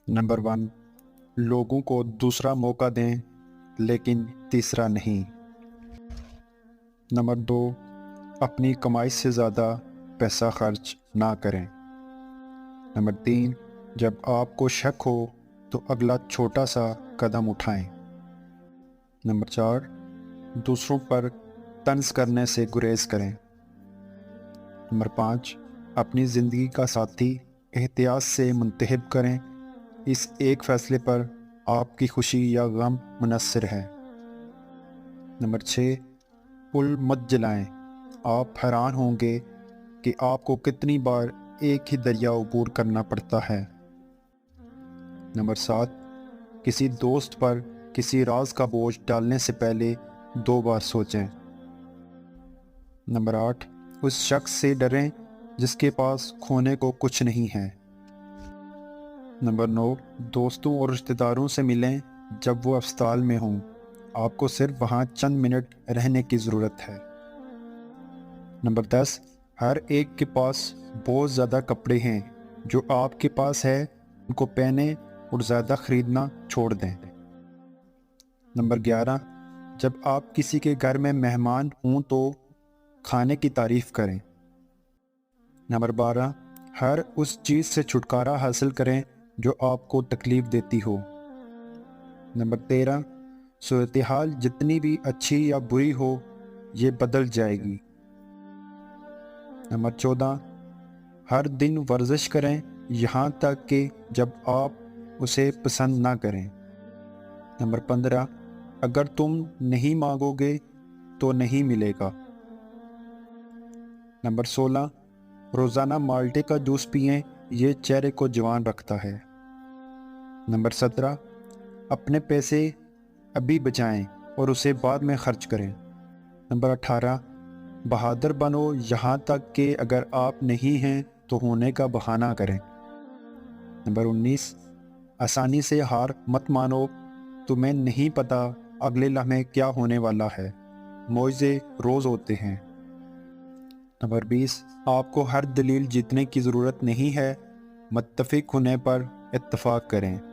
Number 1, लोगों को दूसरा मौका दें लेकिन तीसरा नहीं। नंबर 2, अपनी कमाई से ज़्यादा पैसा खर्च ना करें। नंबर 3, जब आपको शक हो तो अगला छोटा सा कदम उठाएं। नंबर 4, दूसरों पर तंज करने से गुरेज करें। नंबर 5, अपनी ज़िंदगी का साथी एहतियात से मुंतखब करें। इस एक फ़ैसले पर आपकी खुशी या गम मुनहसर है। नंबर 6, पुल मत जलाएं। आप हैरान होंगे कि आपको कितनी बार एक ही दरिया अबूर करना पड़ता है। नंबर 7, किसी दोस्त पर किसी राज का बोझ डालने से पहले 2 बार सोचें। नंबर 8, उस शख्स से डरें जिसके पास खोने को कुछ नहीं है। नंबर 9, दोस्तों और रिश्तेदारों से मिलें जब वो अस्पताल में हों। आपको सिर्फ वहाँ चंद मिनट रहने की ज़रूरत है। नंबर 10, हर एक के पास बहुत ज़्यादा कपड़े हैं। जो आपके पास है उनको पहने और ज़्यादा ख़रीदना छोड़ दें। नंबर 11, जब आप किसी के घर में मेहमान हों तो खाने की तारीफ़ करें। नंबर 12, हर उस चीज़ से छुटकारा हासिल करें जो आपको तकलीफ़ देती हो। नंबर 13, सूरत हाल जितनी भी अच्छी या बुरी हो ये बदल जाएगी। नंबर 14, हर दिन वर्जिश करें यहाँ तक कि जब आप उसे पसंद ना करें। नंबर 15, अगर तुम नहीं मांगोगे तो नहीं मिलेगा। नंबर 16, रोज़ाना माल्टे का जूस पिएं, ये चेहरे को जवान रखता है। नंबर 17, अपने पैसे अभी बचाएं और उसे बाद में खर्च करें। नंबर 18, बहादुर बनो यहाँ तक कि अगर आप नहीं हैं तो होने का बहाना करें। नंबर 19, आसानी से हार मत मानो, तुम्हें नहीं पता अगले लम्हे क्या होने वाला है। मुआवजे रोज़ होते हैं। नंबर 20, आपको हर दलील जीतने की ज़रूरत नहीं है, मुत्तफ़िक होने पर इत्तफ़ाक़ करें।